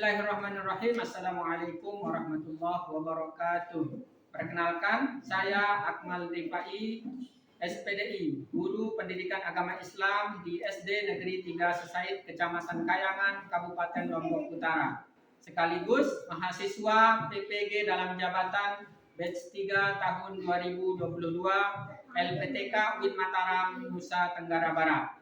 Bismillahirrahmanirrahim. Assalamualaikum warahmatullahi wabarakatuh. Perkenalkan, saya Akmal Rifai, SPDI, Guru Pendidikan Agama Islam di SD Negeri 3 Sesaid, Kecamatan Kayangan, Kabupaten Lombok Utara. Sekaligus mahasiswa PPG dalam jabatan batch 3 tahun 2022 LPTK UIN Mataram, Nusa Tenggara Barat.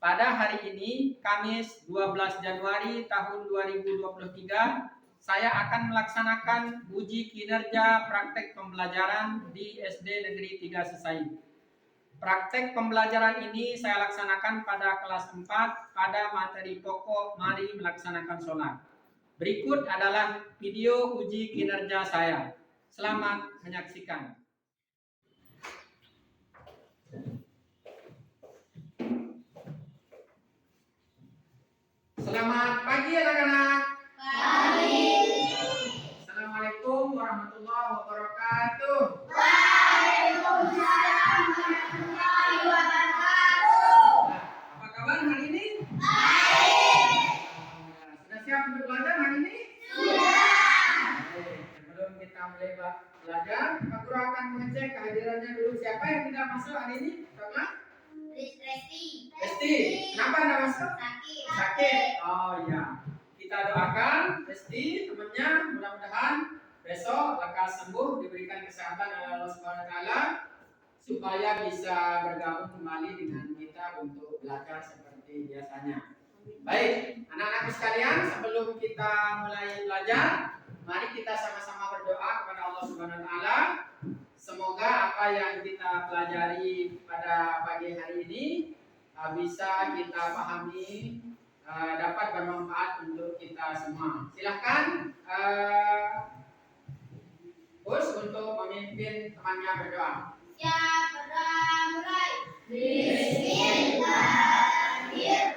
Pada hari ini, Kamis 12 Januari tahun 2023, saya akan melaksanakan uji kinerja praktek pembelajaran di SD Negeri 3 Sesaid. Praktek pembelajaran ini saya laksanakan pada kelas 4 pada materi pokok Mari Melaksanakan Sholat. Berikut adalah video uji kinerja saya. Selamat menyaksikan. Selamat pagi anak-anak. Pagi. Assalamualaikum warahmatullahi wabarakatuh. Waalaikumsalam warahmatullahi wabarakatuh. Apa kabar hari ini? Baik. Sudah siap untuk belajar hari ini? Sudah. Sebelum kita mulai belajar, Pak Guru akan mengecek kehadirannya dulu. Siapa yang tidak masuk hari ini? Sama? Resti. Kenapa tidak masuk? Sakit. Oh iya. Kita doakan Resti temannya, mudah-mudahan besok lekas sembuh, diberikan kesehatan oleh Allah Subhanahu wa taala supaya bisa bergabung kembali dengan kita untuk belajar seperti biasanya. Baik, anak-anak sekalian, sebelum kita mulai belajar, mari kita sama-sama berdoa kepada Allah Subhanahu wa taala. Semoga apa yang kita pelajari pada pagi hari ini bisa kita pahami, dapat bermanfaat untuk kita semua. Silahkan Gus untuk memimpin temannya berdoa. Siapa mulai? Bismillahirrahmanirrahim.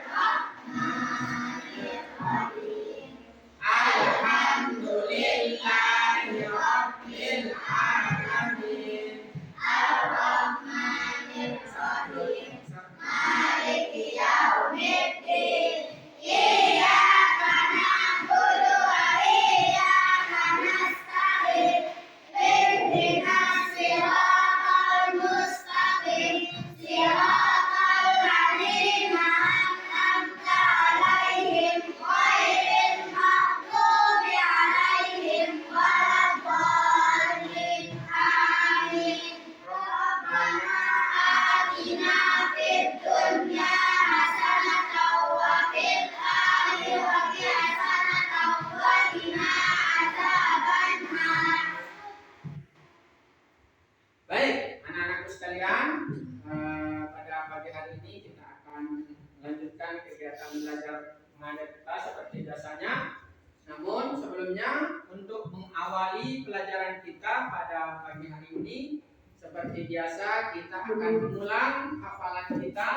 Alhamdulillahirabbil alamin. Ar-Rahmanir-Rahim. Maliki yaumiddin. Iyyaka na'budu wa iyyaka nasta'in. Ihdinas siratal mustaqim. Siratal ladzina an'amta 'alaihim ghairil maghdubi 'alaihim waladdallin. Amin. Rabbana atina fid dunya hasanatan wa fil akhirati hasanatan wa qina adzabannar. Baik, anak-anakku sekalian, pada pagi hari ini kita akan melanjutkan kegiatan belajar mengajar kita seperti biasanya. Namun sebelumnya, untuk mengawali pelajaran kita pada pagi hari ini, seperti biasa kita akan mengulang hafalan kita,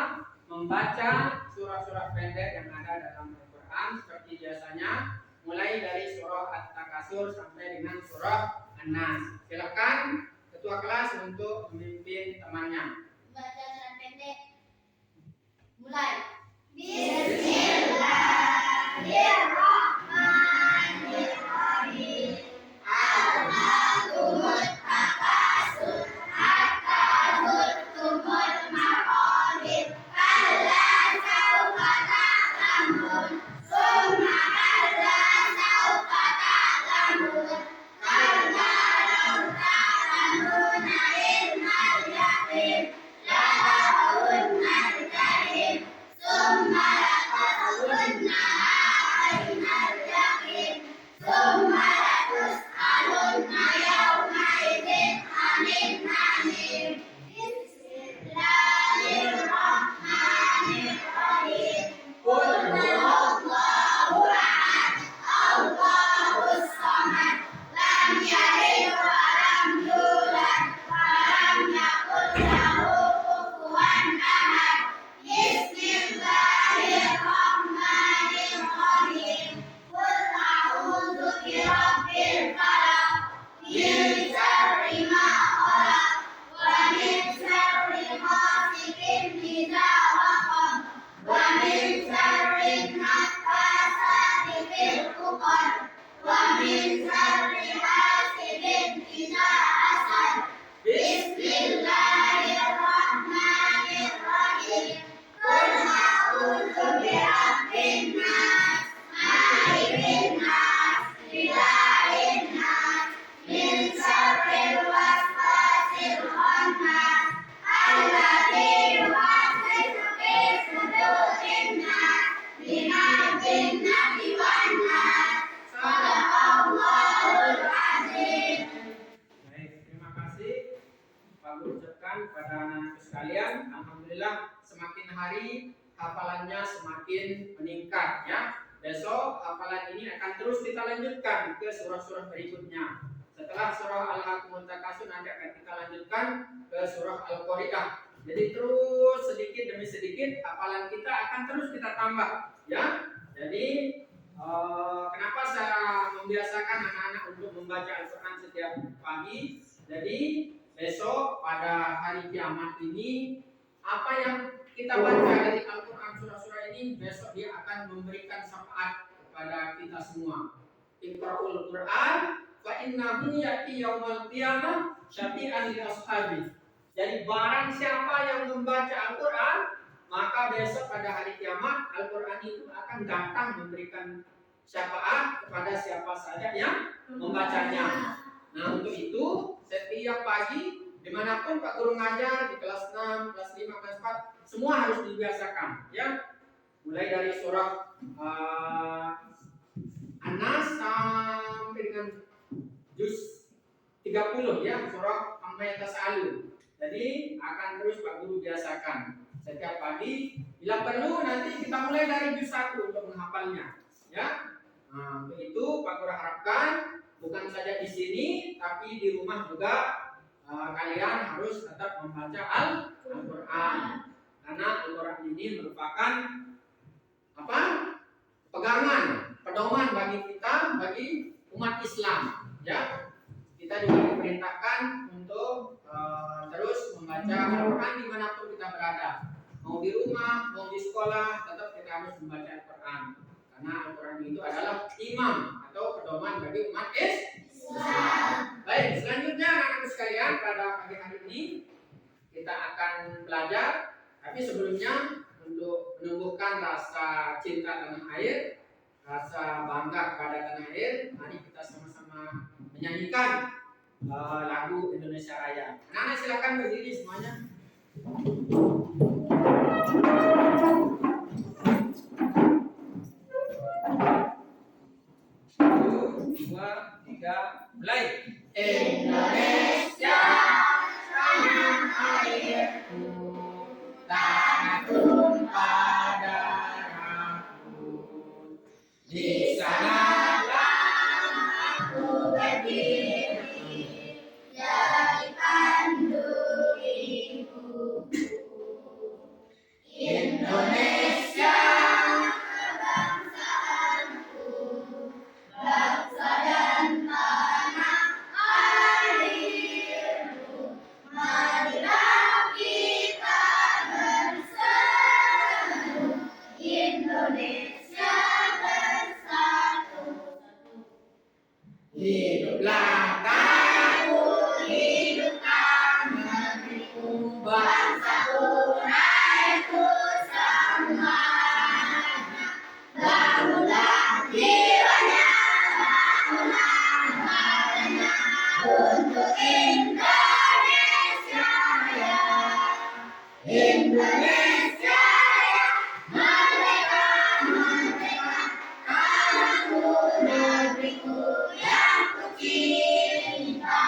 membaca surah-surah pendek yang ada dalam Al-Quran seperti biasanya, mulai dari surah At-Takasur sampai dengan surah An-Nas. Silakan ketua kelas untuk memimpin temannya. Baca surat pendek. Mulai. Bismillahirrahmanirrahim. Alhaakumut takasur hatta zurtumul maqabir. Kalla sawfa ta'lamun. Summa kalla sawfa ta'lamun. Kalla law ta'lamuna ilmal yaqin. Latarawunnal jahim. Summa latarawunnaha 'ainal sekalian, alhamdulillah semakin hari hafalannya semakin meningkat ya. Besok hafalan ini akan terus kita lanjutkan ke surah-surah berikutnya. Setelah surah Al-Haqqul Takasur nanti akan kita lanjutkan ke surah Al-Qari'ah. Jadi terus sedikit demi sedikit hafalan kita akan terus kita tambah ya. Jadi kenapa saya membiasakan anak-anak untuk membaca Al-Quran setiap pagi? Jadi besok pada hari kiamat ini apa yang kita baca dari Al-Quran surah-surah ini besok dia akan memberikan syafaat kepada kita semua. Iqra'ul Quran fa innahu ya'ti yaumal qiyamah syafi'an li ashabi. Jadi barang siapa yang membaca Al-Quran, maka besok pada hari kiamat Al-Quran itu akan datang memberikan syafaat kepada siapa saja yang membacanya. Nah untuk itu setiap pagi dimanapun Pak Guru ngajar di kelas 6, kelas 5, kelas 4 semua harus dibiasakan ya. Mulai dari surah An-Nas sampai dengan juz 30 ya, surah Amma Yatasa'alun. Jadi akan terus Pak Guru biasakan setiap pagi. Bila perlu nanti kita mulai dari juz 1 untuk menghafalnya ya. Nah, untuk itu Pak Guru harapkan bukan saja di sini tapi di rumah juga kalian harus tetap membaca Al-Quran karena Al-Quran ini merupakan apa? Pegangan, pedoman bagi kita, bagi umat Islam ya. Kita juga diperintahkan untuk terus membaca Al-Quran dimanapun kita berada, mau di rumah, mau di sekolah, tetap kita harus membaca Al-Quran karena Al-Quran itu adalah imam atau pedoman bagi umat Islam. Baik, selanjutnya anak-anak sekalian pada pagi hari ini kita akan belajar, tapi sebelumnya untuk menumbuhkan rasa cinta tanah air, rasa bangga kepada tanah air, mari kita sama-sama menyanyikan lagu Indonesia Raya. Anak-anak silakan berdiri semuanya. 1, 2, 3, mulai. Indonesia tanah airku, tanah tumpah darahku. Di sanalah aku berdiri, jadi pandu ibuku. Indonesia kebangsaanku, bangsa dan tanah airku. Marilah kita bersatu, Indonesia bersatu. Hiduplah tanahku, hiduplah negeriku, bangsaku, rakyatku semuanya. Bangunlah jiwanya, bangunlah badannya untuk Indonesia Raya. Indonesia Raya, merdeka, merdeka, tanahku, negeriku yang ku cinta.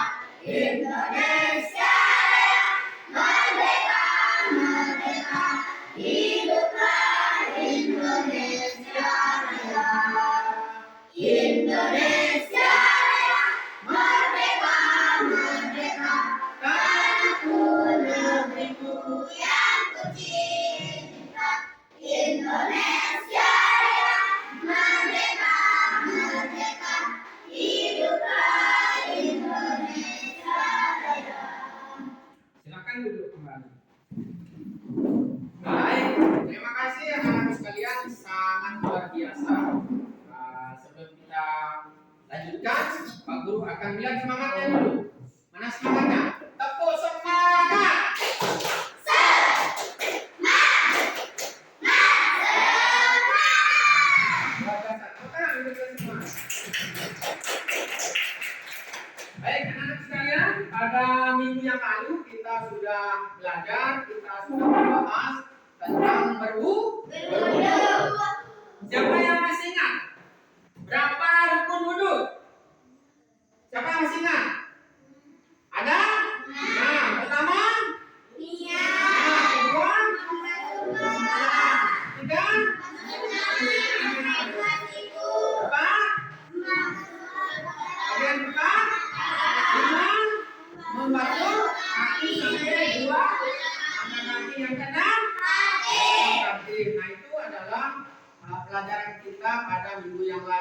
Indonesia Raya, merdeka, merdeka, hiduplah Indonesia Raya. Indonesia Raya, merdeka, merdeka, tanahku, negeriku yang ku cinta. Indonesia Raya, merdeka, merdeka, hiduplah Indonesia Raya. Silakan duduk kembali. Baik, terima kasih anak-anak sekalian, sangat luar biasa. Sebelum kita lanjutkan, Pak Guru akan bilang semangatnya dulu. Mana semangatnya? Tepuk semangat. Luar biasa. Tepuk tangan untuk kita semua. Baik, anak-anak sekalian, pada minggu yang lalu kita sudah belajar, kita sudah membahas tentang berwudu. Siapa yang masih ingat? Berapa rukun wudu? Siapa yang masih ingat? Ada? Nah, pertama? Nah,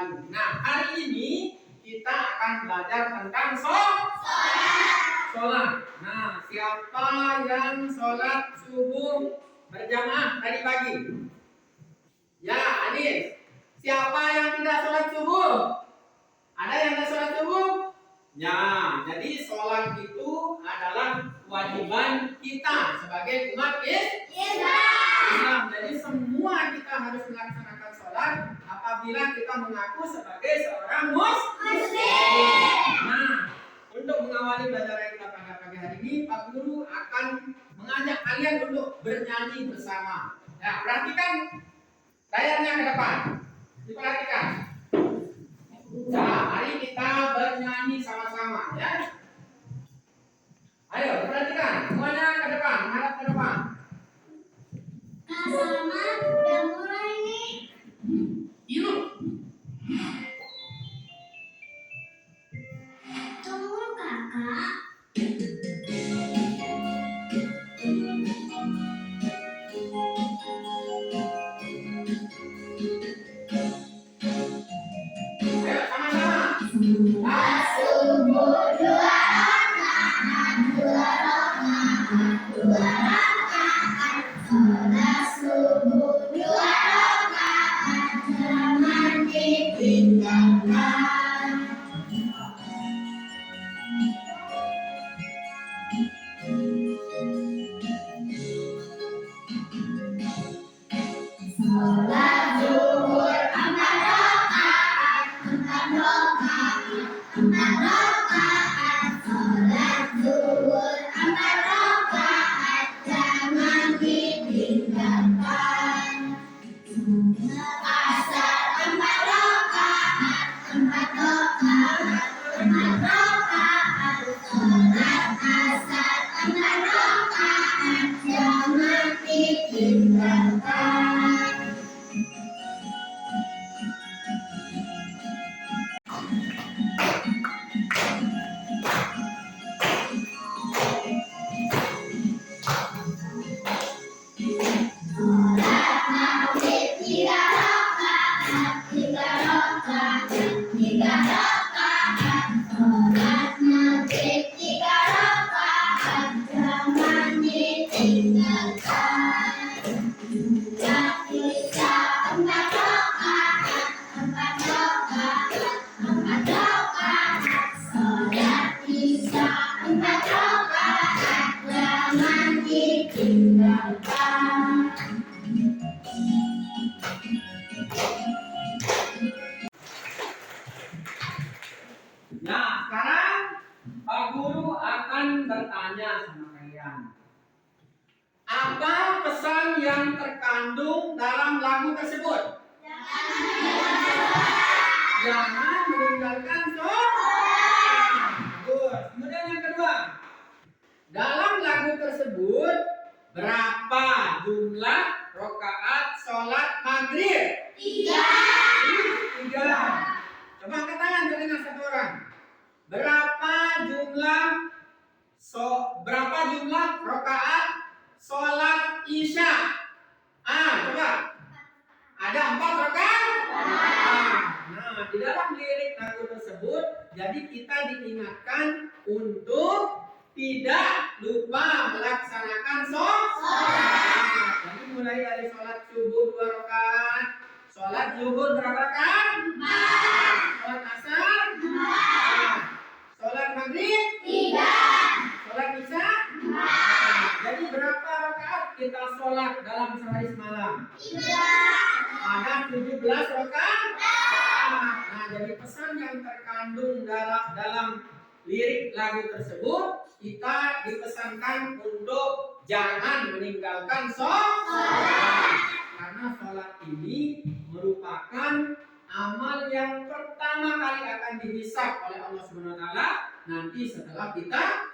lalu. Nah, hari ini kita akan belajar tentang sholat. Nah, siapa yang sholat subuh berjamaah tadi pagi? Ya, Anis. Siapa yang tidak sholat subuh? Ada yang tidak sholat subuh? Ya, jadi sholat itu adalah kewajiban kita sebagai umat Islam. Jadi semua kita harus melaksanakan sholat apabila kita mengaku sebagai seorang muslim. Nah, untuk mengawali pelajaran kita pada pagi hari ini, Pak Guru akan mengajak kalian untuk bernyanyi bersama. Ya, perhatikan layarnya ke depan. Diperhatikan. Nah, mari kita bernyanyi sama-sama ya. Ayo, perhatikan. Semuanya ke depan, menghadap ke depan. Sama udah mulai nih. Yuk. Tunggu kakak. Ayo, sama-sama. Subuh dua rakaat, sholat subuh dua rakaat, jangan ditinggalkan. Sholat zuhur empat rakaat, sholat zuhur empat rakaat, jangan ditinggalkan. Asar empat rakaat, sholat asar empat rakaat, jangan ditinggalkan. Tiga rakaat, sholat maghrib tiga rakaat, jangan ditinggalkan. Sholat isya empat rakaat, sholat isya empat rakaat, jangan ditinggalkan. Nah, sekarang Pak Guru akan bertanya sama kalian. Apa pesan yang terkandung dalam lagu tersebut? Jangan meninggalkan sholat. Bagus. Kemudian yang kedua, dalam lagu tersebut berapa jumlah rakaat sholat maghrib? Tiga. Coba angkat tangan dengan satu orang. Berapa jumlah rakaat sholat isya? Coba. Ada 4 rakaat? Nah, di dalam lirik lagu tersebut, jadi kita diingatkan untuk tidak lupa melaksanakan sholat. Jadi mulai dari sholat subuh 2 rakaat, sholat zuhur berapa rakaat? 4. Sholat asar? 4. Sholat maghrib? 3. Sholat isya? 4. Jadi berapa rakaat kita sholat dalam sehari semalam? 3. Ada 17 rakaat. Nah, jadi pesan yang terkandung dalam lirik lagu tersebut, kita dipesankan untuk jangan meninggalkan sholat. Karena sholat ini merupakan amal yang pertama kali akan dihisab oleh Allah Subhanahu wa taala nanti setelah kita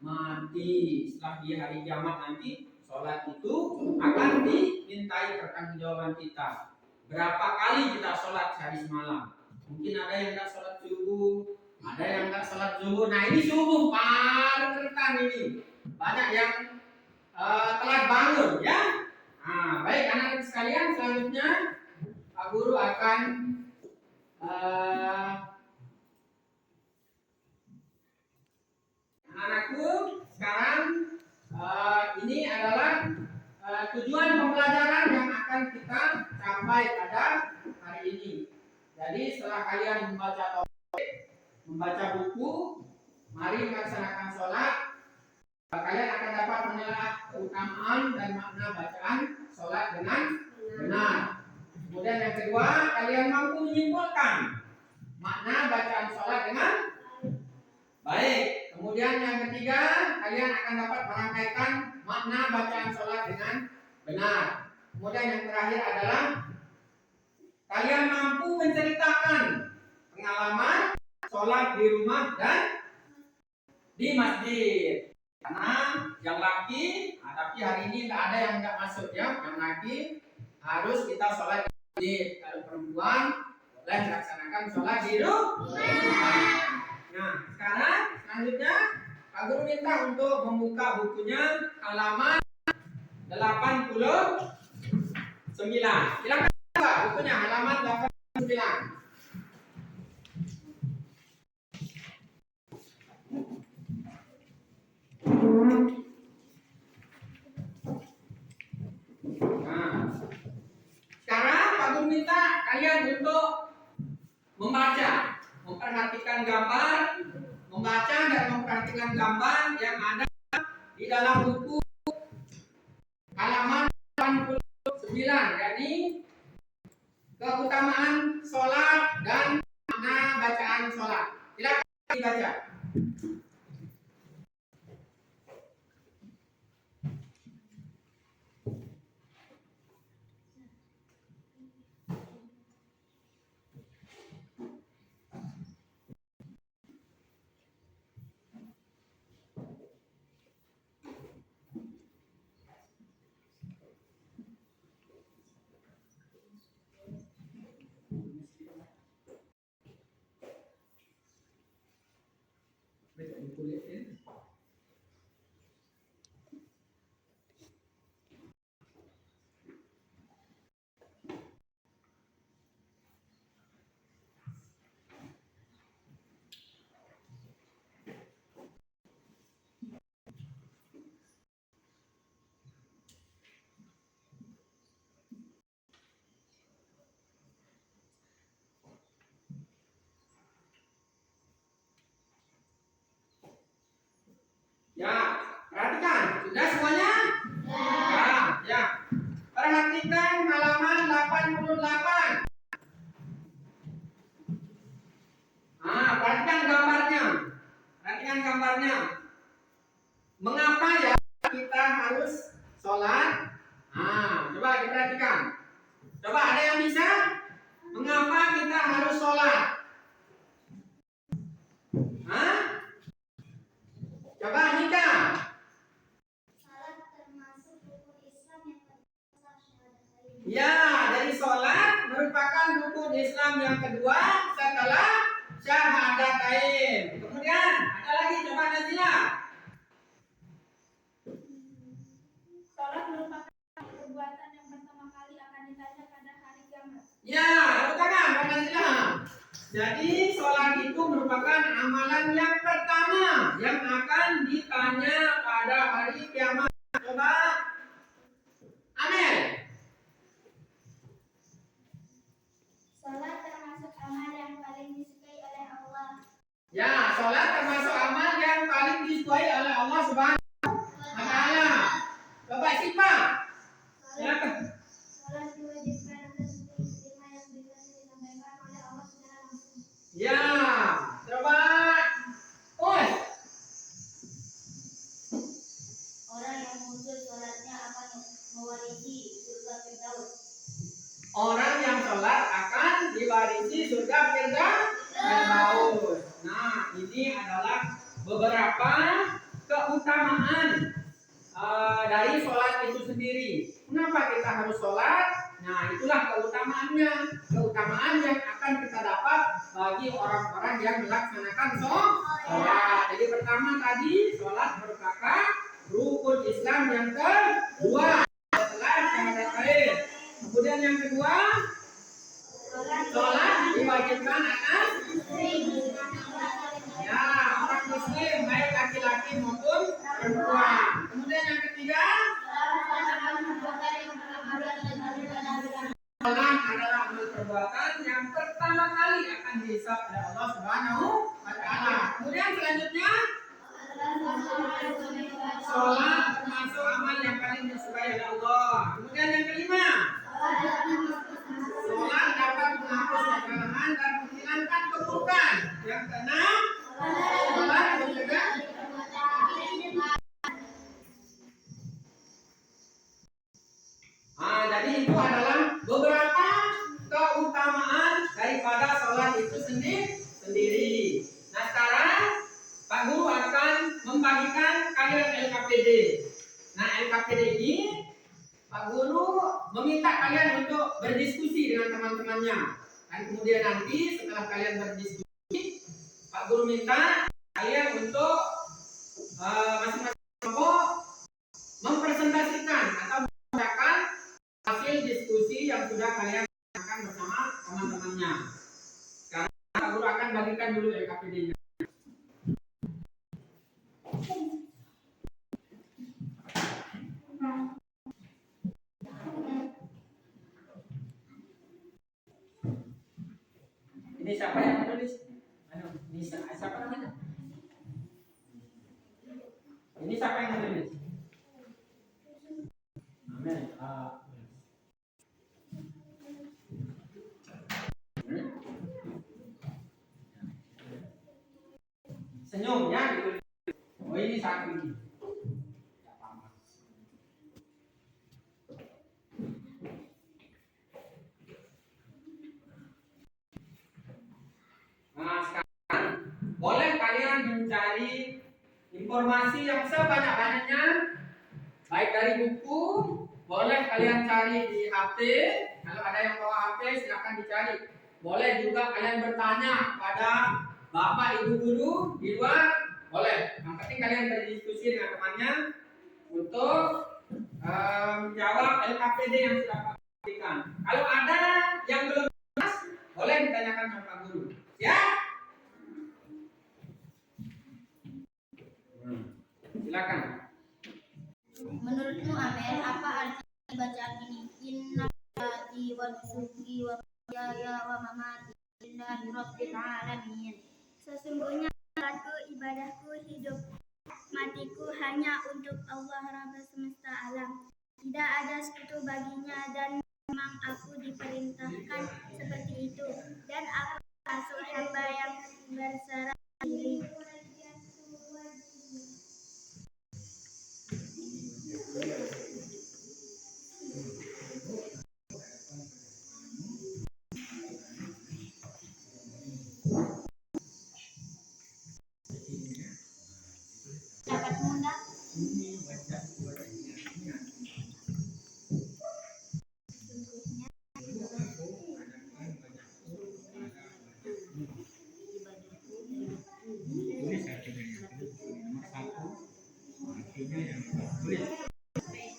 mati. Setelah di hari kiamat nanti, sholat itu akan dimintai pertanggungjawaban kita. Berapa kali kita sholat sehari semalam? Mungkin ada yang tidak sholat subuh, ada yang tidak sholat zuhur. Nah, ini subuh paling rentan ini. Banyak yang telat bangun ya. Nah, baik anak-anak sekalian, selanjutnya Pak Guru akan Anakku, sekarang ini adalah tujuan pembelajaran yang akan kita capai pada hari ini. Jadi setelah kalian membaca topik, membaca buku, mari melaksanakan sholat. Kalian akan dapat menelaah keutamaan dan makna bacaan sholat dengan benar. Kemudian yang kedua, kalian mampu menyimpulkan makna bacaan sholat dengan baik. Kemudian yang ketiga, kalian akan dapat merangkaikan makna bacaan sholat dengan benar. Kemudian yang terakhir adalah kalian mampu menceritakan pengalaman sholat di rumah dan di masjid. Karena yang laki, tapi hari ini tidak ada yang tidak masuk ya. Yang laki harus kita sholat di masjid. Kalau perempuan boleh melaksanakan sholat di rumah. Nah, sekarang selanjutnya Pak Guru minta untuk membuka bukunya halaman 89. Silakan buka bukunya halaman 89. Nah, sekarang Pak Guru minta kalian untuk membaca, memperhatikan gambar, membaca dan memperhatikan gambar yang ada di dalam buku halaman 89, yakni keutamaan sholat dan makna bacaan sholat. Silakan dibaca. Ya, perhatikan. Sudah semuanya? Ya. Perhatikan halaman 88. Perhatikan gambarnya. Perhatikan gambarnya. Mengapa ya kita harus sholat? Coba diperhatikan. Coba ada yang bisa? Mengapa kita harus sholat? Coba Nika. Salat termasuk rukun Islam yang kedua syahadatain. Ya, jadi sholat merupakan rukun Islam yang kedua setelah syahadatain. Kemudian ada lagi, coba Nazila. Salat merupakan perbuatan yang pertama kali akan ditanya pada hari kiamat. Ya, tepuk tangan Mbak Nazila. Jadi sholat itu merupakan amalan yang pertama yang akan ditanya pada hari kiamat. Coba Amel. Salat termasuk amal yang paling disukai oleh Allah. Ya, sholat termasuk amal yang paling disukai oleh Allah Subhanahu wa Ta'ala. Coba Sipa. Silakan. Salat diwajibkan atas setiap muslimah yang biasa disampaikan oleh Allah secara langsung. Ya, coba Oi. Orang yang khusus salatnya akan mewarisi surga Firdaus. Orang yang sholat akan diwarisi surga Firdaus. Nah, ini adalah beberapa keutamaan dari sholat itu sendiri. Kenapa kita harus sholat? Nah, itulah keutamaannya. Keutamaan yang akan kita dapat bagi orang-orang yang melaksanakan sholat. Jadi pertama tadi, sholat merupakan rukun Islam yang kedua setelah syahadatain. Kemudian yang kedua, Salat Sholat diwajibkan atas ya orang muslim baik laki-laki maupun perempuan. Kemudian yang ketiga, sholat adalah amal perbuatan yang pertama kali akan dihisab oleh Allah Subhanahu wa taala. Kemudian selanjutnya, sholat termasuk amal yang paling disukai oleh Allah. Kemudian yang kelima, sholat dapat menghapus kesalahan dan menghilangkan keburukan. Yang keenam, sholat juga. Jadi itu adalah beberapa keutamaan daripada sholat itu sendiri. Nah sekarang Pak Guru akan membagikan kalian LKPD. Nah LKPD ini Pak Guru meminta kalian untuk berdiskusi dengan teman-temannya. Dan kemudian nanti setelah kalian berdiskusi, Pak Guru minta kalian untuk masing-masing kelompok mempresentasikan atau membacakan hasil diskusi yang sudah kalian lakukan bersama teman-temannya. Sekarang Pak Guru akan bagikan dulu LKPD-nya. Ini siapa yang menulis? Ini siapa namanya? Ini siapa yang menulis? Amin. Senyum ya ditulis. Oh ini satu ini. Nah sekarang boleh kalian mencari informasi yang sebanyak-banyaknya, baik dari buku, boleh kalian cari di HP. Kalau ada yang bawa HP silakan dicari. Boleh juga kalian bertanya kepada bapak ibu guru di luar, boleh. Yang penting kalian berdiskusi dengan temannya untuk menjawab LKPD yang sudah Pak berikan. Kalau ada yang belum jelas, boleh ditanyakan sama Pak Guru. Ya? Silakan. Menurutmu Amel, apa arti bacaan ini? Inna lillahi wa nusuki wa mahyaya wa mamati lillahi rabbil alamin. Sesungguhnya salatku, ibadahku, hidup matiku hanya untuk Allah Rabb semesta alam. Tidak ada sekutu baginya dan memang aku diperintahkan seperti itu. Dan aku termasuk hamba yang berserah diri. Dapat mudah.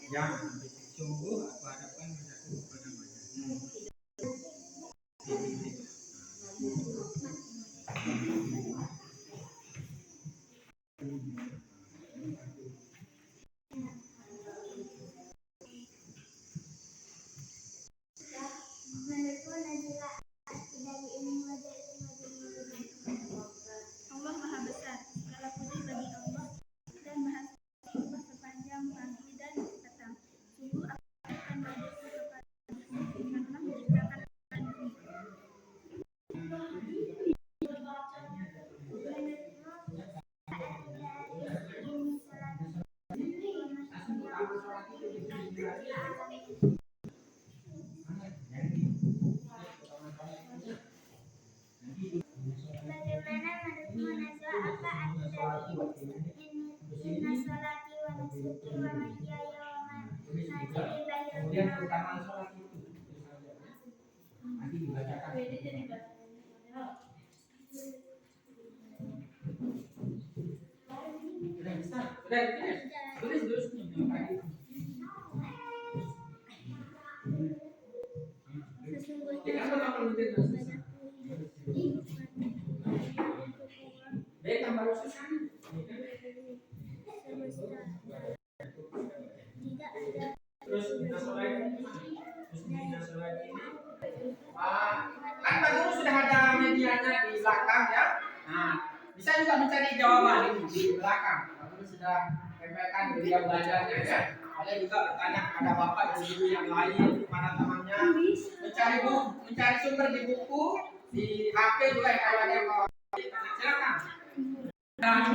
Yang sungguh aku harapkan menjadi kepada Allah Maha Besar, segala puji bagi Allah dan Maha Sempurna sepanjang pagi dan petang. Sungguh aku akan berdoa kepada Allah karena menciptakan dunia. Bagaimana menurutmu Najwa, apa arti dari inna sholati wa nusuki wa mahyaya wa mamati lillahi rabbil alamin. nanti dibacakan. Sudah bisa, sudah tulis Sesungguhnya Tidak apa-apa, baru susah nih. Semesta. Tidak ada. Terus kan Pak Guru sudah ada medianya di belakang ya. Nah, bisa juga mencari jawaban ini di belakang. Pak Guru sudah tempelkan media belajarnya ya. Ada juga bertanya kepada Bapak dan Ibu yang lain, kepada temannya, mencari sumber di buku, di HP juga ya, kalau ada yang mau. Silakan. Nah,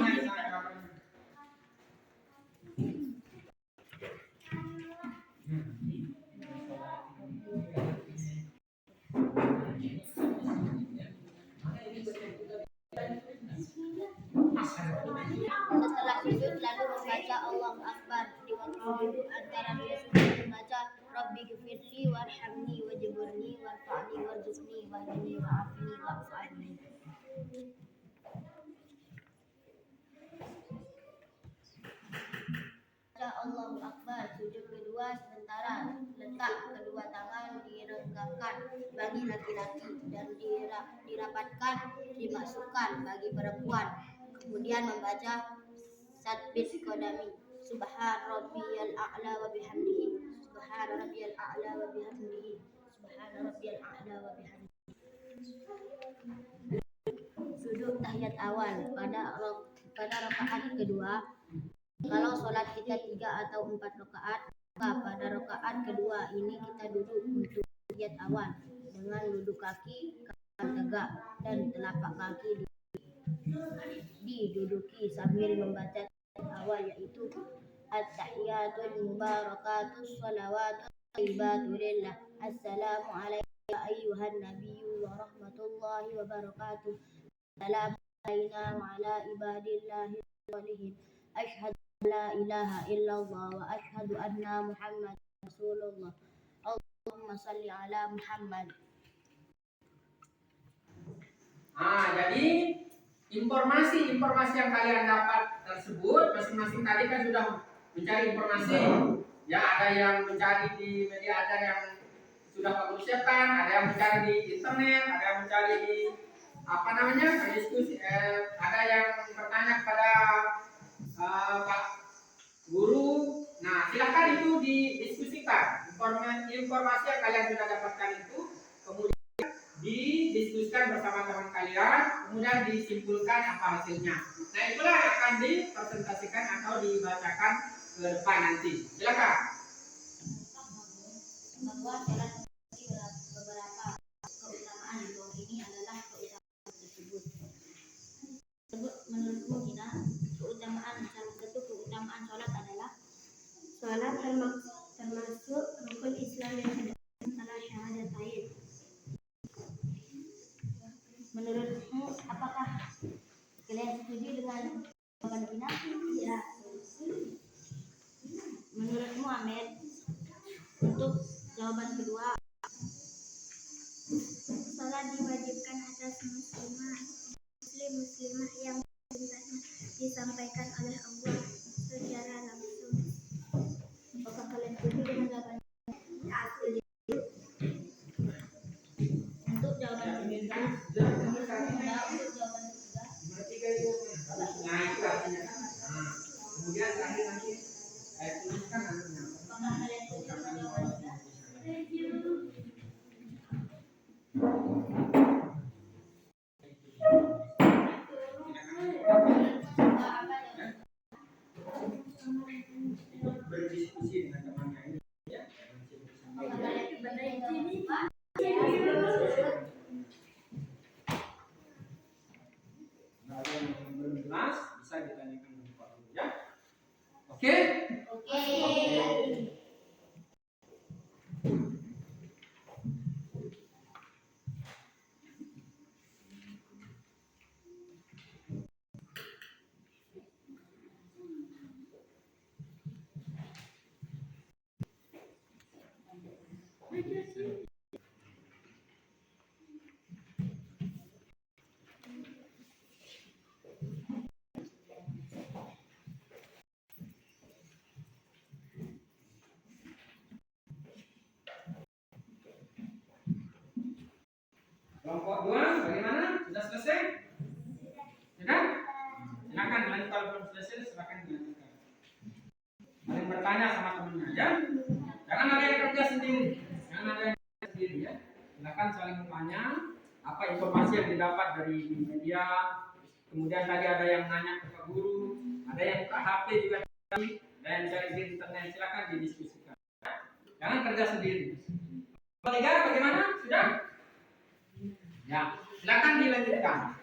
Setelah sujud lalu membaca Allahu Akbar. Di waktu sujud antara dua sujud membaca Rabbi ghfirli warhamni wajburni warfa'ni warzuqni wahdini wa'afini wa'afani. Baca Allahu Akbar. Sujud kedua sementara. Letak kedua tangan direnggangkan bagi laki-laki dan dirapatkan dimasukkan bagi perempuan. Kemudian membaca Satbit Qadami Subhan Rabbiyal A'la wa bihamdihi Subhan Rabbiyal A'la wa bihamdihi Subhan Rabbiyal A'la wa bihamdihi. Sujud tahiyat awal pada rakaat kedua. Kalau sholat kita 3 atau 4 rakaat, maka pada rakaat kedua ini kita duduk untuk tahiyat awal dengan duduk kaki tegak dan telapak kaki diduduki sambil membaca awal yaitu at-tahiyatul mubarakatus shalawatut thayyibatu lillah assalamu alayka ayyuhan nabiyyu wa rahmatullahi wa barakatuh assalamu alayna wa ala ibadillahi sholihin asyhadu la ilaha illallah wa asyhadu anna muhammad rasulullah Allahumma salli ala Muhammad. Jadi informasi yang kalian dapat tersebut masing-masing tadi kan sudah mencari informasi. Ya, ada yang mencari di media ajar yang sudah Pak Guru siapkan, ada yang mencari di internet, ada yang mencari di berdiskusi, ada yang bertanya kepada Pak Guru. Nah, silakan itu didiskusikan. Informasi yang kalian sudah dapatkan itu kemudian didiskusikan bersama teman kalian, kemudian disimpulkan apa hasilnya. Nah, itulah yang akan dipresentasikan atau dibacakan ke depan nanti. Silakan. Bahwa sholat beberapa keutamaan di bawah ini adalah keutamaan tersebut. Menurutmu Gina, keutamaan salah satu keutamaan sholat adalah sholat termasuk rukun Islam yang setelah syahadatain. Menurutmu apakah kalian setuju dengan jawaban Gina? Ya. Menurutmu Ahmed, untuk jawaban kedua, sholat diwajibkan atas muslimah yang perintahnya disampaikan oleh Allah secara langsung. Apakah kalian setuju dengan jawaban? Untuk jawaban ketiga, Kemudian terakhir nanti tuliskan nantinya. apakah kalian setuju dengan jawaban ketiga? bertanya sama temennya ya. Jangan ada yang kerja sendiri. Jangan ada yang kerja sendiri ya. Silakan saling bertanya apa informasi yang didapat dari media. Kemudian tadi ada yang nanya ke guru, ada yang buka HP juga dan cari di internet. Silakan didiskusikan. Jangan kerja sendiri. Ketiga bagaimana? Sudah? Ya, silakan dilanjutkan.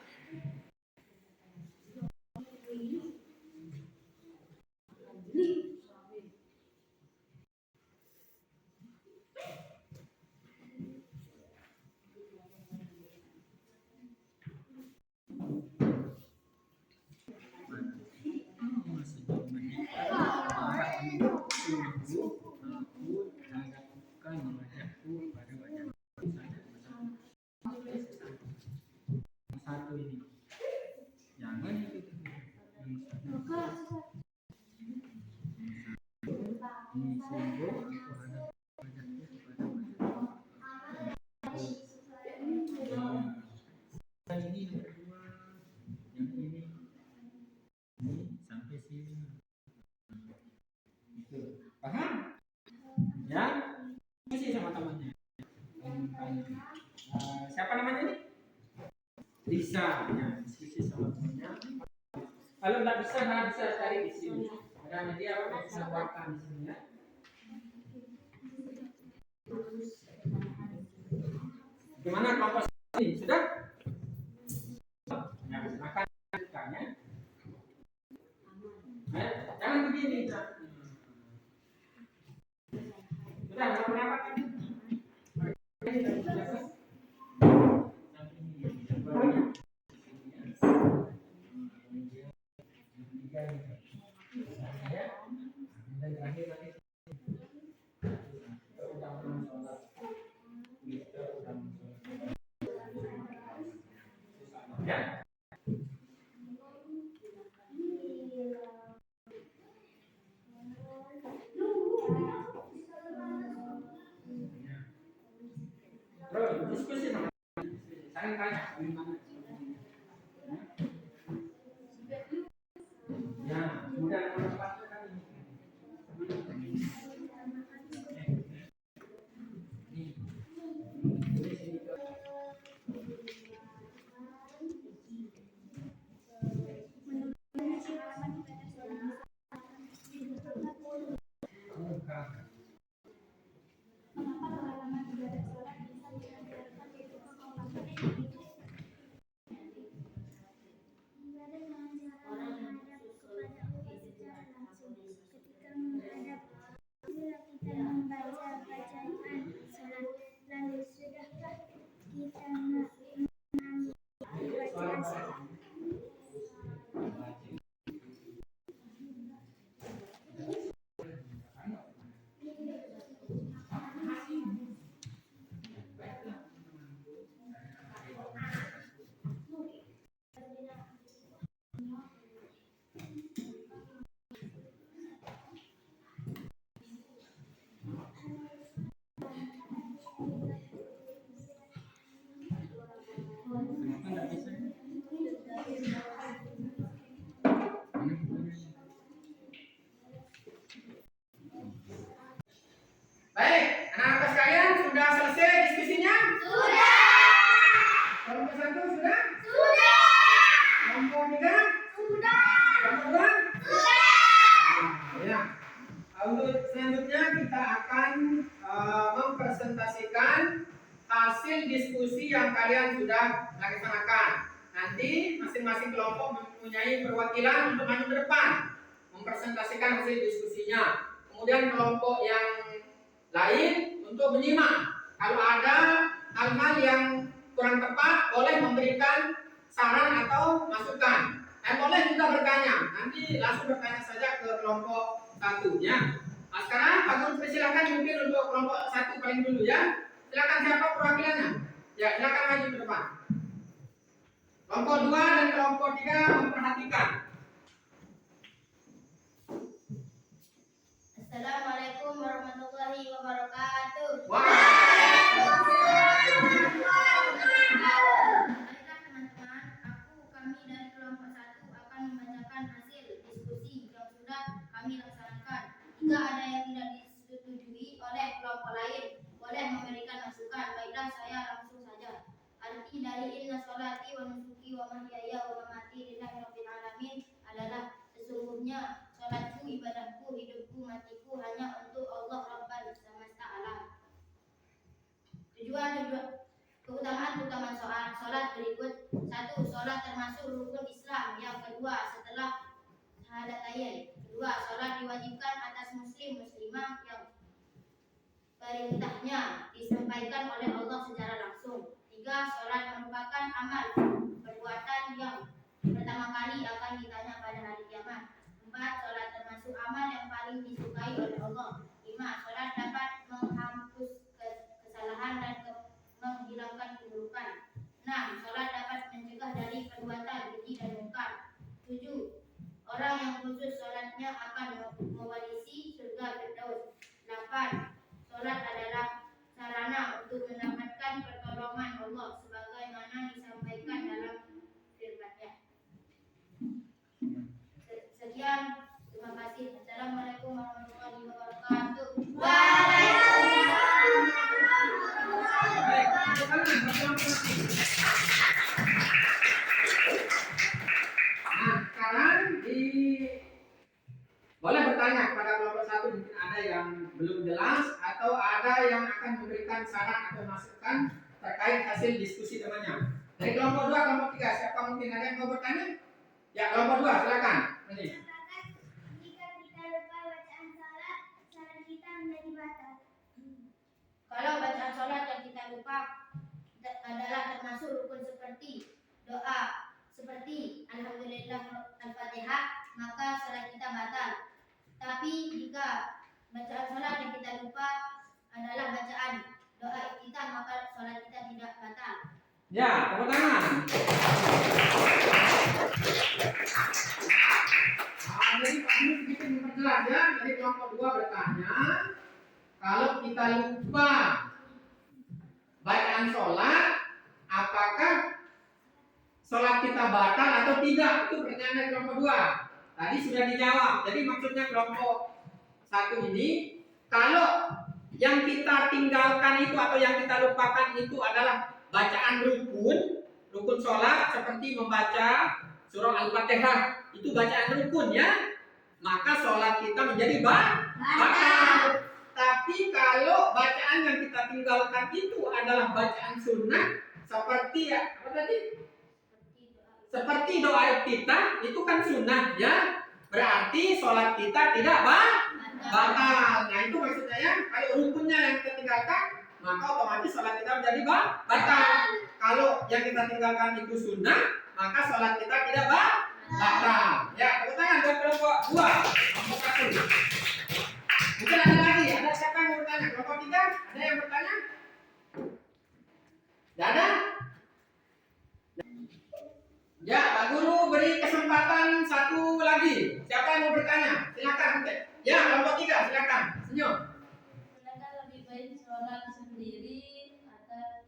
Satu ini. Jangan itu. Ini yang kedua, yang ini sampai sini. Itu. Paham? Ya? Diskusi sama temannya. Siapa namanya ini? Lisa. Ya, diskusi sama temannya. Kalau nggak bisa cari di sini. Ada media yang bisa buatkan di sini ya. Gimana kelompok ini? Sudah? Ya, silakan lanjutkannya. Jangan begini. Sudah, ada pendapat kan? Ya. Terus diskusi sama saling tanya gimana. Ya, kemudian pendapat tadi. Baik, anak-anak sekalian sudah selesai diskusinya? Sudah. Kelompok satu sudah? Sudah. Kelompok tiga? Sudah. Kelompok dua? Sudah. Ya. Untuk selanjutnya kita akan mempresentasikan hasil diskusi yang kalian sudah laksanakan. Nanti masing-masing kelompok mempunyai perwakilan untuk maju ke depan mempresentasikan hasil diskusinya. Kemudian kelompok yang lain untuk menyimak. Kalau ada hal-hal yang kurang tepat, boleh memberikan saran atau masukan. Dan boleh juga bertanya. Nanti langsung bertanya saja ke kelompok satu ya. Nah, sekarang Pak Guru persilakan mungkin untuk kelompok satu paling dulu ya. Silakan siapa perwakilannya? Ya, silakan maju ke depan. Kelompok 2 dan kelompok 3 memperhatikan. Assalamualaikum warahmatullahi wabarakatuh. Waalaikumsalam. Baiklah teman-teman, kami dari kelompok 1 akan membacakan hasil diskusi yang sudah kami laksanakan. Jika ada yang tidak disetujui oleh kelompok lain, boleh memberikan masukan. Baiklah, saya langsung saja. Arti dari inna sholati wa nusuki wa mahyaya wa mamati lillahi rabbil alamin adalah sesungguhnya sholatku, ibadahku, hidupku, matiku hanya untuk Allah Rabbal semesta alam. Tujuan keutamaan sholat berikut. 1. Sholat termasuk rukun Islam. Yang kedua, setelah syahadatain. Kedua, sholat diwajibkan atas muslim muslimah yang perintahnya disampaikan oleh Allah secara langsung. 3. Sholat merupakan amal perbuatan yang pertama kali akan ditanya pada hari kiamat. 4. Sholat termasuk amal yang paling disukai oleh Allah. 5. Sholat dapat menghapus kesalahan dan menghilangkan keburukan. 6. Sholat dapat mencegah dari perbuatan keji dan mungkar. 7. Orang yang khusus sholatnya akan mewarisi surga Firdaus. 8. Sholat adalah sarana untuk mendapatkan pertolongan Allah sebagaimana disampaikan dalam firman-Nya. Sekian, terima kasih. Assalamualaikum warahmatullahi wabarakatuh. Nah, sekarang boleh bertanya kepada kelompok 1 mungkin ada yang belum jelas atau ada yang akan memberikan saran atau masukan terkait hasil diskusi temannya. Dari kelompok 2, kelompok 3, siapa mungkin ada yang mau bertanya? Ya, kelompok 2 silakan. Ini. Jika kita lupa bacaan salat, salat kita menjadi batal. Kalau bacaan salat yang kita lupa adalah termasuk rukun seperti doa seperti Alhamdulillah Al-Fatihah, maka salat kita batal. Tapi jika bacaan salat yang kita lupa adalah bacaan doa iftitah, maka salat kita tidak batal. Ya, tepuk tangan. Jadi Pak Guru sedikit memperjelas ya. Jadi kelompok 2 bertanya, kalau kita lupa bacaan sholat, apakah sholat kita batal atau tidak? Itu pertanyaan dari kelompok 2. Tadi sudah dijawab. Jadi maksudnya kelompok 1 ini, kalau yang kita tinggalkan itu atau yang kita lupakan itu adalah bacaan rukun sholat seperti membaca surah Al-Fatihah, itu bacaan rukun ya, maka sholat kita menjadi batal. Tapi kalau bacaan yang kita tinggalkan itu adalah bacaan sunnah seperti apa tadi? Seperti doa iftitah, itu kan sunnah ya, berarti sholat kita tidak batal. Nah itu maksudnya ya, kalau rukunnya yang kita tinggalkan, maka otomatis sholat kita menjadi batal. Kalau yang kita tinggalkan itu sunnah, maka sholat kita tidak batal. Ya, tepuk tangan buat kelompok 2, kelompok 1. Mungkin ada lagi, ada siapa yang mau bertanya? Kelompok 3, ada yang bertanya? Tidak ada? Ya, Pak Guru beri kesempatan 1 lagi. Siapa yang mau bertanya? Silakan. Ya, kelompok 3, silakan. Senyum. Adakah lebih baik sholat sendiri atau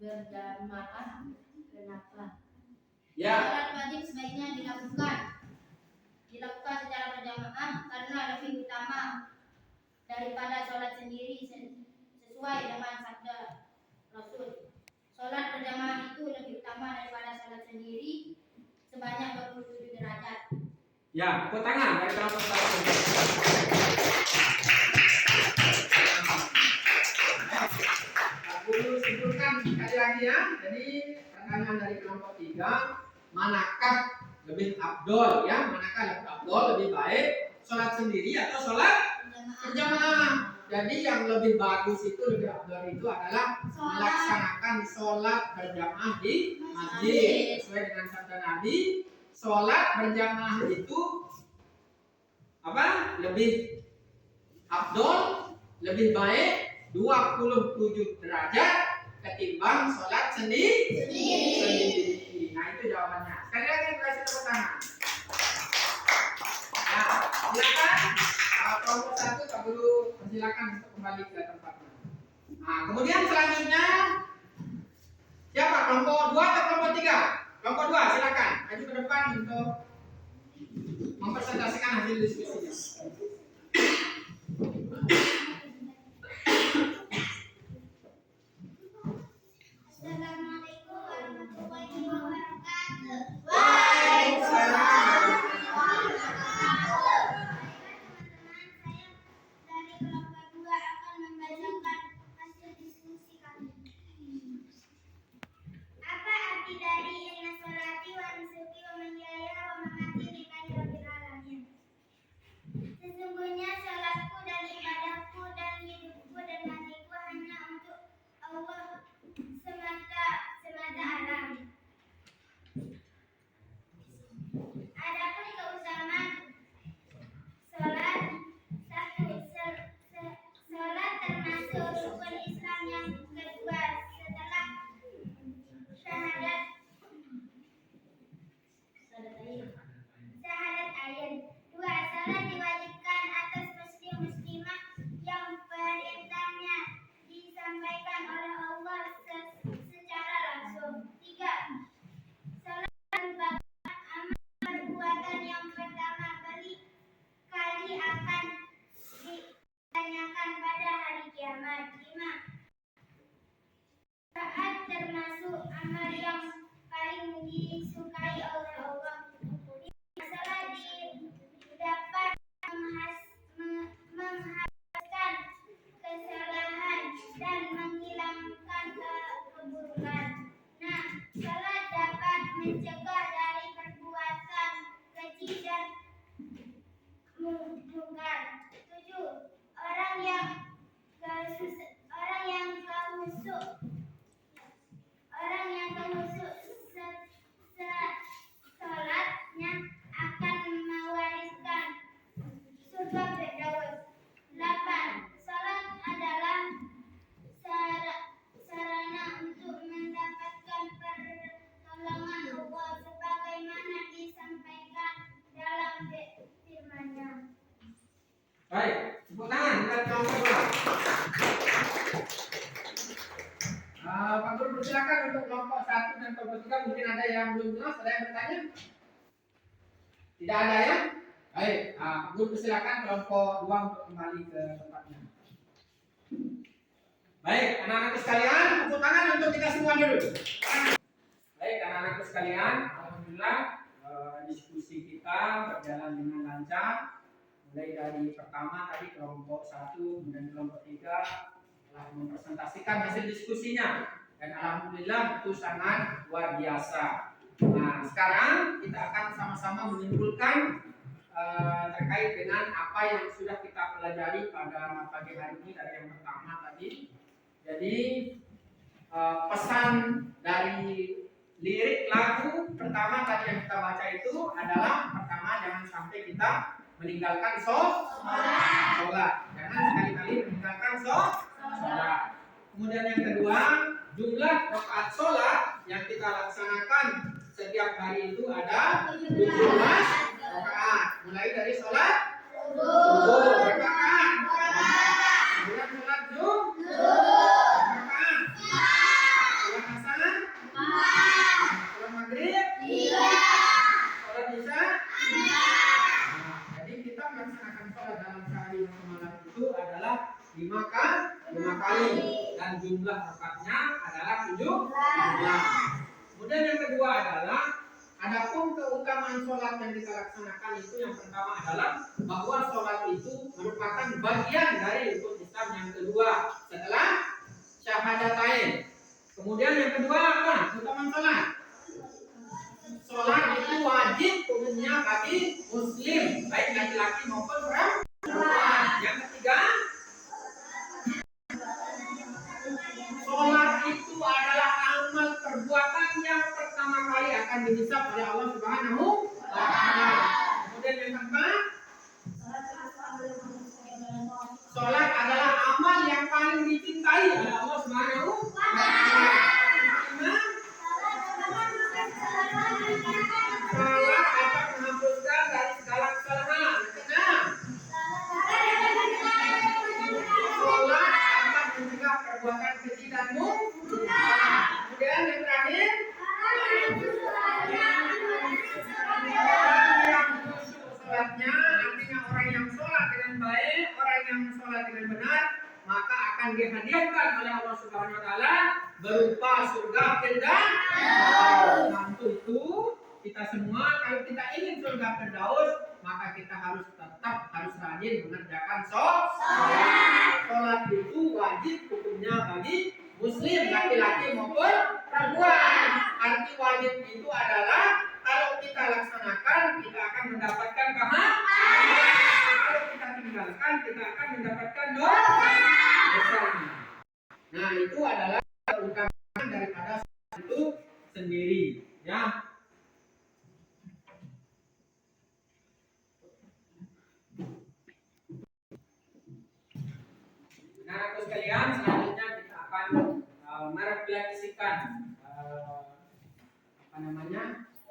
berjamaah? Kenapa? Ya. Sholat wajib sebaiknya dilakukan secara berjamaah karena lebih utama daripada sholat sendiri sesuai dengan sabda Rasul. Sholat berjamaah itu lebih utama daripada sholat sendiri sebanyak 27 derajat. Ya, tepuk tangan dari kelompok 1. Pak Guru simpulkan sekali lagi ya. Jadi pertanyaan dari kelompok 3, manakah lebih afdol ya? Manakah lebih afdol, lebih baik sholat sendiri atau sholat berjamaah? Jadi yang lebih bagus itu, lebih afdol itu adalah melaksanakan sholat berjamaah di masjid sesuai dengan sabda Nabi. Sholat berjamaah itu apa? Lebih afdol, lebih baik 27 derajat ketimbang sholat sendiri. Nah itu jawabannya. Sekali lagi kasih tepuk tangan. Nah, silakan kelompok 1 Pak Guru persilakan untuk kembali ke tempatnya. Nah, kemudian selanjutnya siapa? Kelompok 2 atau kelompok 3? Kelompok 2 silakan maju ke depan untuk mempresentasikan hasil diskusinya. kelompok 3 mungkin ada yang belum jelas, ada yang bertanya? Tidak ada ya? Baik, guru silakan kelompok 2 untuk kembali ke tempatnya. Baik, anak-anak sekalian, tepuk tangan untuk kita semua dulu. Baik, anak-anak sekalian, alhamdulillah diskusi kita berjalan dengan lancar. Mulai dari pertama tadi kelompok 1 kemudian kelompok 3 telah mempresentasikan hasil diskusinya dan alhamdulillah itu sangat luar biasa. Nah, sekarang kita akan sama-sama menyimpulkan terkait dengan apa yang sudah kita pelajari pada pagi hari ini dari yang pertama tadi. Jadi pesan dari lirik lagu pertama tadi yang kita baca itu adalah pertama, jangan sampai kita meninggalkan sholat. Jangan sekali-kali meninggalkan sholat. Kemudian yang kedua, jumlah rakaat sholat yang kita laksanakan setiap hari itu ada 17 rakaat. Mulai dari sholat subuh rakaat, kemudian sholat zuhur rakaat, sholat asar, sholat maghrib, sholat isya. Jadi kita melaksanakan sholat dalam sehari semalam itu adalah 5 kali dan jumlah rakaatnya adalah 17. Kemudian yang kedua adalah adapun keutamaan sholat yang kita laksanakan itu yang pertama adalah bahwa sholat itu merupakan bagian dari rukun Islam yang kedua setelah syahadatain. Kemudian yang kedua apa? Keutamaan sholat. Sholat itu wajib hukumnya bagi muslim, baik laki-laki maupun perempuan. Yang ketiga, sholat itu adalah amal perbuatan yang pertama kali akan dihisab oleh Allah Subhanahu wa Ta'ala. Kemudian yang keempat, sholat adalah amal yang paling dicintai oleh Allah Subhanahu wa Ta'ala. Sholat akan menghapuskan dari segala kesalahan. Sholat akan mencegah perbuatan keji dan munkar. Kemudian yang terakhir, orang yang khusyuk sholatnya, artinya orang yang sholat dengan baik, orang yang sholat dengan benar, maka akan dihadiahkan oleh Allah Subhanahu Wa Taala berupa surga Firdaus. Nah, itu kita semua kalau kita ingin surga Firdaus, maka kita tetap harus rajin mengerjakan sholat. Sholat itu wajib hukumnya bagi muslim laki-laki maupun perempuan. Arti wajib itu adalah kalau kita laksanakan kita akan mendapatkan pahala. Kalau kita tinggalkan kita akan mendapatkan dosa. Nah, itu adalah keutamaan daripada sholat itu sendiri, ya. Nah, aku sekalian, selanjutnya kita akan merefleksikan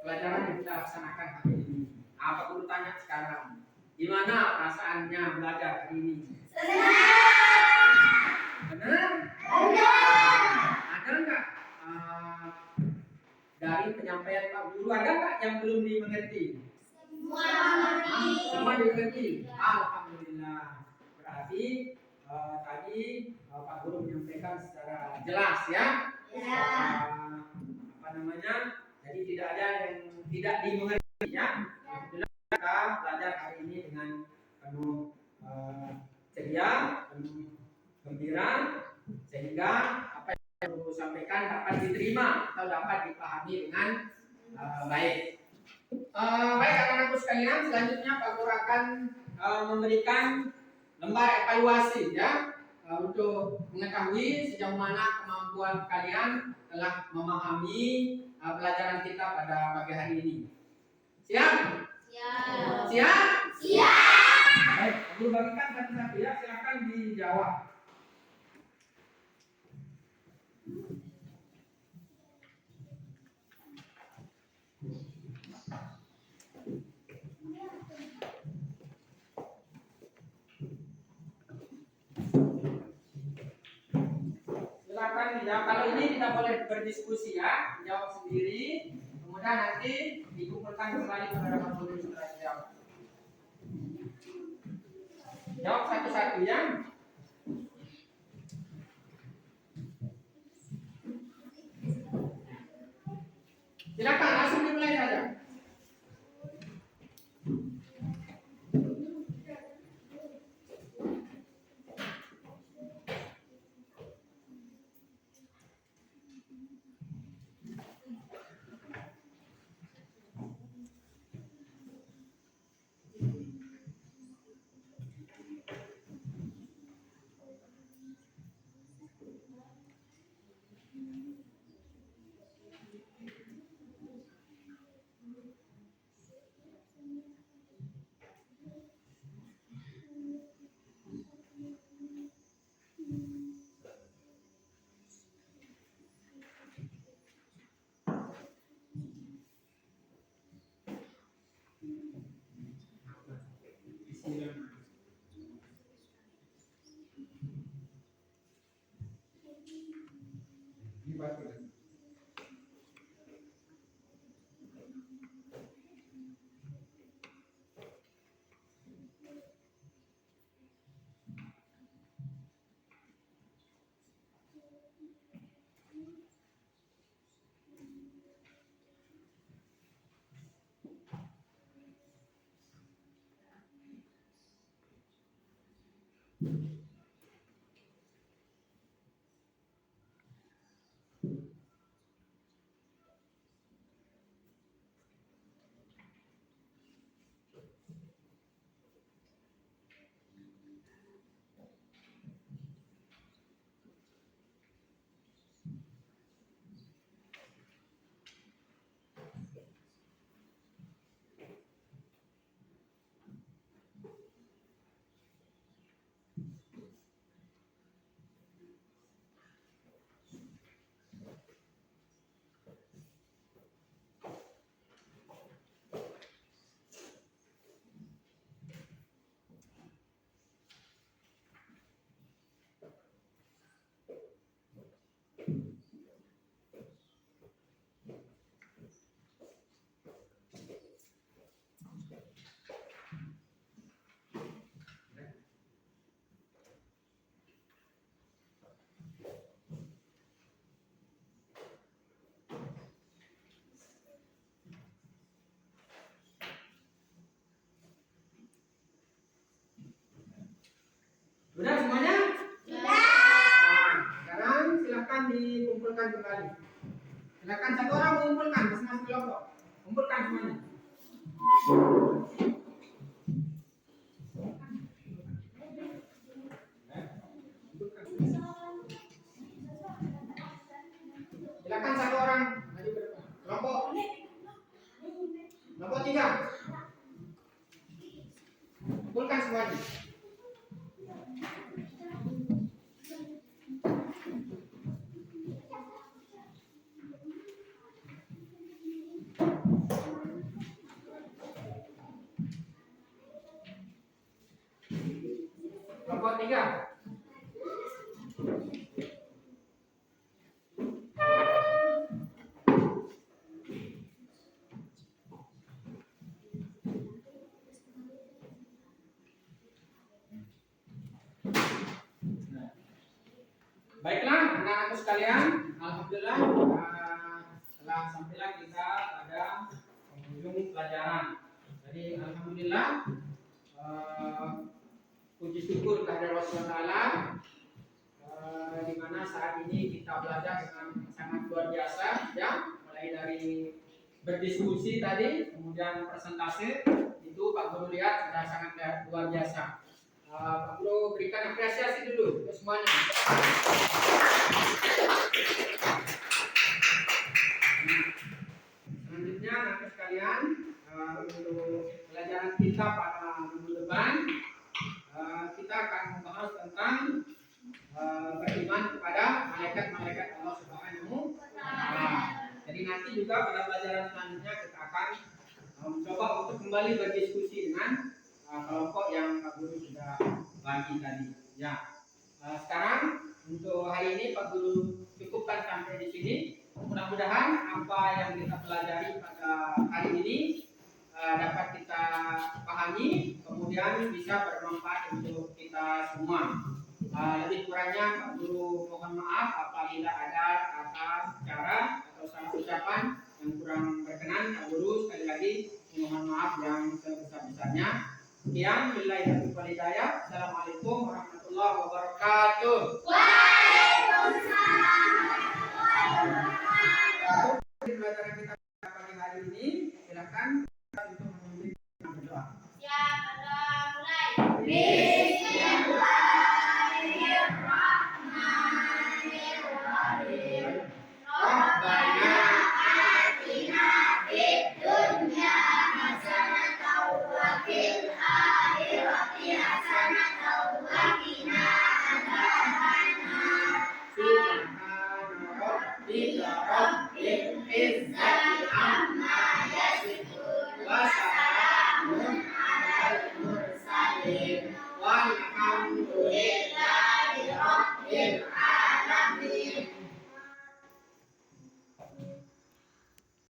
pelajaran yang kita laksanakan hari ini. Apa perlu tanya sekarang? Gimana perasaannya belajar hari ini? Benar? Ada nggak dari penyampaian Pak Guru, ada nggak yang belum dimengerti? Semua dimengerti. Alhamdulillah. Berarti tadi Pak Guru menyampaikan secara jelas ya. Jadi tidak ada yang tidak dimengerti ya. Alhamdulillah kita belajar hari ini dengan penuh ceria, penuh gembira, sehingga apa yang Guru sampaikan dapat diterima atau dapat dipahami dengan baik. Baik anak-anakku sekalian, selanjutnya Pak Guru akan memberikan lembar evaluasi ya, untuk mengetahui sejauh mana kemampuan kalian telah memahami pelajaran kita pada pagi hari ini. Siap? Siap? Baik, Guru bagikan satu-satu ya, silakan dijawab. Silakan ya, kalau ini tidak boleh berdiskusi ya, jawab sendiri, kemudian nanti dikumpulkan kembali kepada Pak Guru setelah dijawab. Jawab satu-satu ya. Silakan langsung dimulai saja. Sudah semuanya? Sudah. Nah, sekarang silakan dikumpulkan kembali. Silakan satu orang mengumpulkan masing-masing kelompok. Kumpulkan semuanya. Silakan satu orang maju ke depan. Kelompok 3. Kumpulkan semuanya. Kelompok 3. Baiklah, anak-anakku sekalian, alhamdulillah telah sampailah kita pada penghujung pelajaran. Jadi alhamdulillah puji syukur kehadirat Rasulullah di mana saat ini kita belajar dengan sangat luar biasa ya, mulai dari berdiskusi tadi, kemudian presentasi itu Pak Guru lihat sudah sangat luar biasa. Pak Guru berikan apresiasi dulu untuk semuanya. Selanjutnya anak sekalian, untuk pelajaran kita pada minggu depan kita akan membahas tentang beriman kepada malaikat-malaikat Allah Subhanahu wa Ta'ala. Jadi nanti juga pada pelajaran selanjutnya kita akan mencoba untuk kembali berdiskusi dengan kelompok yang Pak Guru sudah bagi tadi. Ya, sekarang untuk hari ini Pak Guru cukupkan sampai di sini. Mudah-mudahan apa yang kita pelajari pada hari ini dapat kita pahami, kemudian bisa bermanfaat untuk kita semua. Lebih kurangnya Pak Guru mohon maaf apabila ada kata, cara atau salah ucapan yang kurang berkenan. Pak Guru sekali lagi mohon maaf yang sebesar-besarnya. Sekian, billahi taufiq wal hidayah. Assalamualaikum warahmatullahi wabarakatuh. Pelajaran kita pagi hari ini, silakan untuk memimpin berdoa. Siap, mulai.